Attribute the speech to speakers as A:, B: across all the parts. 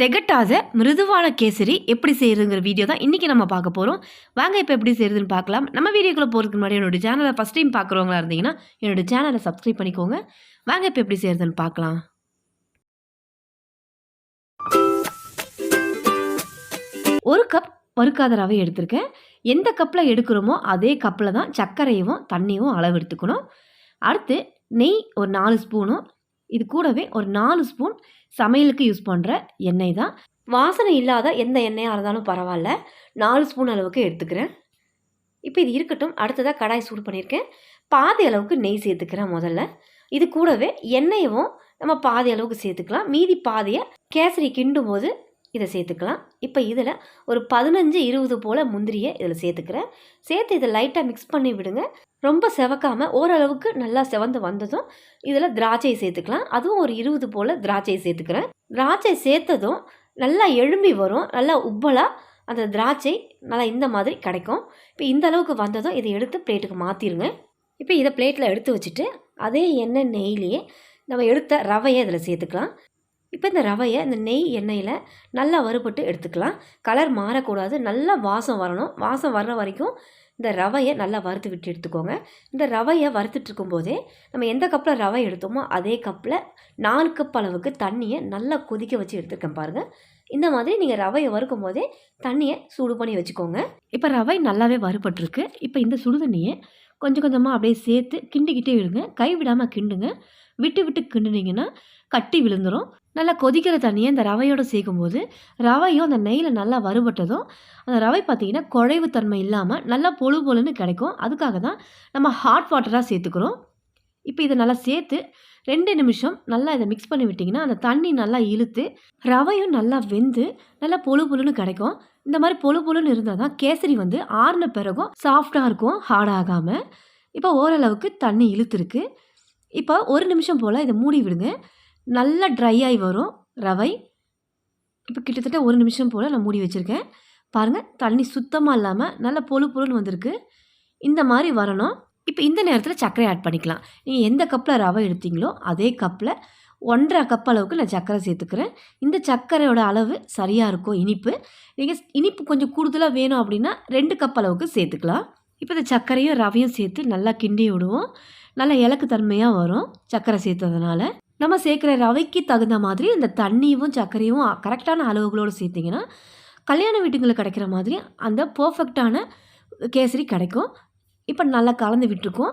A: திகட்டாத மிருதுவான கேசரி எப்படி செய்யறதுங்கிற வீடியோ தான் இன்றைக்கி நம்ம பார்க்க போகிறோம். வாங்க இப்போ எப்படி செய்யறதுன்னு பார்க்கலாம். நம்ம வீடியோக்குள்ளே போகிறதுக்கு முன்னாடி என்னோட சேனலை ஃபஸ்ட் டைம் பார்க்குறவங்களா இருந்தீங்கன்னா என்னோட சேனலை சப்ஸ்கிரைப் பண்ணிக்கோங்க. வாங்க இப்போ எப்படி செய்யறதுன்னு பார்க்கலாம். ஒரு கப் வறுக்காத ரவை எடுத்திருக்கேன். எந்த கப்பில் எடுக்கிறோமோ அதே கப்பில் தான் சர்க்கரையும் தண்ணியும் அளவு எடுத்துக்கணும். அடுத்து நெய் ஒரு 4 ஸ்பூனும், இது கூடவே ஒரு 4 ஸ்பூன் சமையலுக்கு யூஸ் பண்ணுற எண்ணெய் தான். வாசனை இல்லாத எந்த எண்ணெயாக இருந்தாலும் பரவாயில்ல, 4 ஸ்பூன் அளவுக்கு எடுத்துக்கிறேன். இப்போ இது இருக்கட்டும். அடுத்ததாக கடாய் சூடு பண்ணியிருக்கேன். பாதி அளவுக்கு நெய் சேர்த்துக்கிறேன் முதல்ல. இது கூடவே எண்ணெயவும் நம்ம பாதி அளவுக்கு சேர்த்துக்கலாம். மீதி பாதியை கேசரி கிண்டும் போது இதை சேர்த்துக்கலாம். இப்போ இதில் ஒரு 15-20 போல் முந்திரியை இதில் சேர்த்துக்கிறேன். சேர்த்து இதை லைட்டாக மிக்ஸ் பண்ணி விடுங்க. ரொம்ப செவக்காமல் ஓரளவுக்கு நல்லா செவந்து வந்ததும் இதில் திராட்சையை சேர்த்துக்கலாம். அதுவும் ஒரு 20 போல் திராட்சையை சேர்த்துக்கிறேன். திராட்சை சேர்த்ததும் நல்லா எழும்பி வரும். நல்லா உப்பலாக அந்த திராட்சை நல்லா இந்த மாதிரி கிடைக்கும். இப்போ இந்த அளவுக்கு வந்ததும் இதை எடுத்து பிளேட்டுக்கு மாற்றிடுங்க. இப்போ இதை பிளேட்டில் எடுத்து வச்சுட்டு அதே எண்ணெய் நெய்லேயே நம்ம எடுத்த ரவையை இதில் சேர்த்துக்கலாம். இப்போ இந்த ரவையை இந்த நெய் எண்ணெயில் நல்லா வறுபட்டு எடுத்துக்கலாம். கலர் மாறக்கூடாது, நல்லா வாசம் வரணும். வாசம் வர்ற வரைக்கும் இந்த ரவையை நல்லா வறுத்து விட்டு எடுத்துக்கோங்க. இந்த ரவையை வறுத்துட்ருக்கும் போதே நம்ம எந்த கப்பில் ரவை எடுத்தோமோ அதே கப்பில் 4 கப் அளவுக்கு தண்ணியை நல்லா கொதிக்க வச்சு எடுத்துருக்கேன் பாருங்கள். இந்த மாதிரி நீங்கள் ரவையை வறுக்கும் போதே தண்ணியை சூடு பண்ணி வச்சுக்கோங்க. இப்போ ரவை நல்லாவே வறுபட்டுருக்கு. இப்போ இந்த சுடு தண்ணியை கொஞ்சம் கொஞ்சமாக அப்படியே சேர்த்து கிண்டிக்கிட்டே விடுங்க. கை விடாமல் கிண்டுங்க. விட்டு விட்டு கிண்டுனீங்கன்னா கட்டி விழுந்துடும். நல்லா கொதிக்கிற தண்ணியை இந்த ரவையோடு சேர்க்கும்போது ரவையும் அந்த நெய்யில் நல்லா வறுபட்டதும் அந்த ரவை பார்த்திங்கன்னா குழைவு தன்மை இல்லாமல் நல்லா பொழு பொழுன்னு கிடைக்கும். அதுக்காக தான் நம்ம ஹாட் வாட்டராக சேர்த்துக்கிறோம். இப்போ இதை நல்லா சேர்த்து 2 நிமிஷம் நல்லா இதை மிக்ஸ் பண்ணி விட்டிங்கன்னா அந்த தண்ணி நல்லா இழுத்து ரவையும் நல்லா வெந்து நல்லா பொழு பொழுன்னு கிடைக்கும். இந்த மாதிரி பொழு பொழுன்னு இருந்தால் தான் கேசரி வந்து ஆறின பிறகும் சாஃப்டாக இருக்கும், ஹார்டாகாமல். இப்போ ஓரளவுக்கு தண்ணி இழுத்துருக்கு. இப்போ 1 நிமிஷம் போல் இதை மூடி விடுங்க. நல்லா ட்ரை ஆகி வரும் ரவை. இப்போ கிட்டத்தட்ட 1 நிமிஷம் போல் நான் மூடி வச்சுருக்கேன். பாருங்கள், தண்ணி சுத்தமாக இல்லாமல் நல்லா பொழு பொழுன்னு வந்திருக்கு. இந்த மாதிரி வரணும். இப்போ இந்த நேரத்தில் சர்க்கரை ஆட் பண்ணிக்கலாம். நீங்கள் எந்த கப்பில் ரவை எடுத்தீங்களோ அதே கப்பில் 1.5 கப் அளவுக்கு நான் சர்க்கரை சேர்த்துக்கிறேன். இந்த சர்க்கரையோட அளவு சரியாக இருக்கும். நீங்கள் இனிப்பு கொஞ்சம் கூடுதலாக வேணும் அப்படின்னா 2 கப் அளவுக்கு சேர்த்துக்கலாம். இப்போ இந்த சர்க்கரையும் ரவையும் சேர்த்து நல்லா கிண்டி விடுவோம். நல்லா இலக்கு தன்மையாக வரும் சர்க்கரை சேர்த்ததுனால. நம்ம சேர்க்குற ரவைக்கு தகுந்த மாதிரி இந்த தண்ணியும் சர்க்கரையும் கரெக்டான அளவுகளோடு சேர்த்திங்கன்னா கல்யாண வீட்டுங்களில் கிடைக்கிற மாதிரி அந்த பர்ஃபெக்டான கேசரி கிடைக்கும். இப்போ நல்லா கலந்து விட்டுருக்கோம்.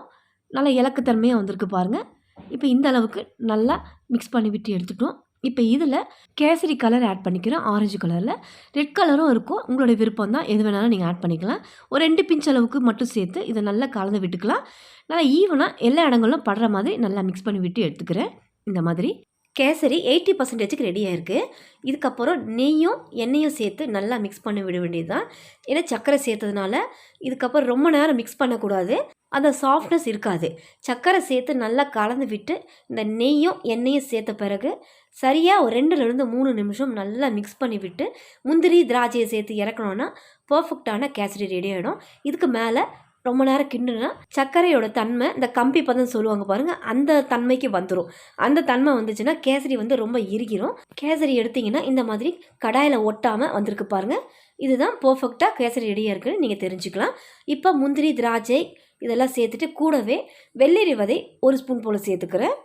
A: நல்லா இலக்குத்தன்மையாக வந்திருக்கு பாருங்கள். இப்போ இந்த அளவுக்கு நல்லா மிக்ஸ் பண்ணி விட்டு எடுத்துட்டோம். இப்போ இதில் கேசரி கலர் ஆட் பண்ணிக்கிறேன். ஆரஞ்சு கலரில், ரெட் கலரும் இருக்கும். உங்களுடைய விருப்பம் தான், எது வேணாலும் நீங்கள் ஆட் பண்ணிக்கலாம். ஒரு 2 பிஞ்ச் அளவுக்கு மட்டும் சேர்த்து இதை நல்லா கலந்து விட்டுக்கலாம். நல்லா ஈவனாக எல்லா இடங்களும் படுற மாதிரி நல்லா மிக்ஸ் பண்ணி விட்டு எடுத்துக்கிறேன். இந்த மாதிரி கேசரி 80% ரெடியாக இருக்குது. இதுக்கப்புறம் நெய்யும் எண்ணெயும் சேர்த்து நல்லா மிக்ஸ் பண்ணி விட வேண்டியது தான். ஏன்னா சர்க்கரை சேர்த்ததுனால இதுக்கப்புறம் ரொம்ப நேரம் மிக்ஸ் பண்ணக்கூடாது, அந்த சாஃப்ட்னஸ் இருக்காது. சர்க்கரை சேர்த்து நல்லா கலந்து விட்டு இந்த நெய்யும் எண்ணெயும் சேர்த்த பிறகு சரியாக ஒரு 2-3 நிமிஷம் நல்லா மிக்ஸ் பண்ணி விட்டு முந்திரி திராட்சையை சேர்த்து இறக்கணுன்னா பர்ஃபெக்டான கேசரி ரெடி ஆகிடும். இதுக்கு மேலே ரொம்ப நேரம் கிண்டுனா சர்க்கரையோட தன்மை இந்த கம்பி பதம் சொல்லுவாங்க பாருங்கள், அந்த தன்மைக்கு வந்துடும். அந்த தன்மை வந்துச்சுன்னா கேசரி வந்து ரொம்ப இறுகிரும். கேசரி எடுத்திங்கன்னா இந்த மாதிரி கடாயில் ஒட்டாமல் வந்திருக்கு பாருங்கள். இதுதான் பர்ஃபெக்டாக கேசரி ரெடியாக இருக்குன்னு நீங்கள் தெரிஞ்சுக்கலாம். இப்போ முந்திரி திராட்சை இதெல்லாம் சேர்த்துட்டு கூடவே வெள்ளரி விதை 1 ஸ்பூன் போல் சேர்த்துக்கிறேன்.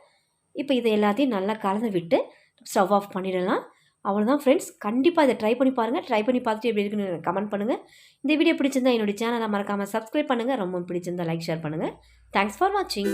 A: இப்போ இதை எல்லாத்தையும் நல்லா கலந்து விட்டு ஸ்டவ் ஆஃப் பண்ணிடலாம். அவ்வளோதான் ஃப்ரெண்ட்ஸ். கண்டிப்பாக இதை ட்ரை பண்ணி பாருங்கள். ட்ரை பண்ணி பார்த்துட்டு எப்படி இருக்குன்னு கமெண்ட் பண்ணுங்கள். இந்த வீடியோ பிடிச்சிருந்தா என்னோடய சேனலை மறக்காமல் சப்ஸ்கிரைப் பண்ணுங்கள். ரொம்ப பிடிச்சிருந்தா லைக் ஷேர் பண்ணுங்கள். தேங்க்ஸ் ஃபார் வாட்சிங்.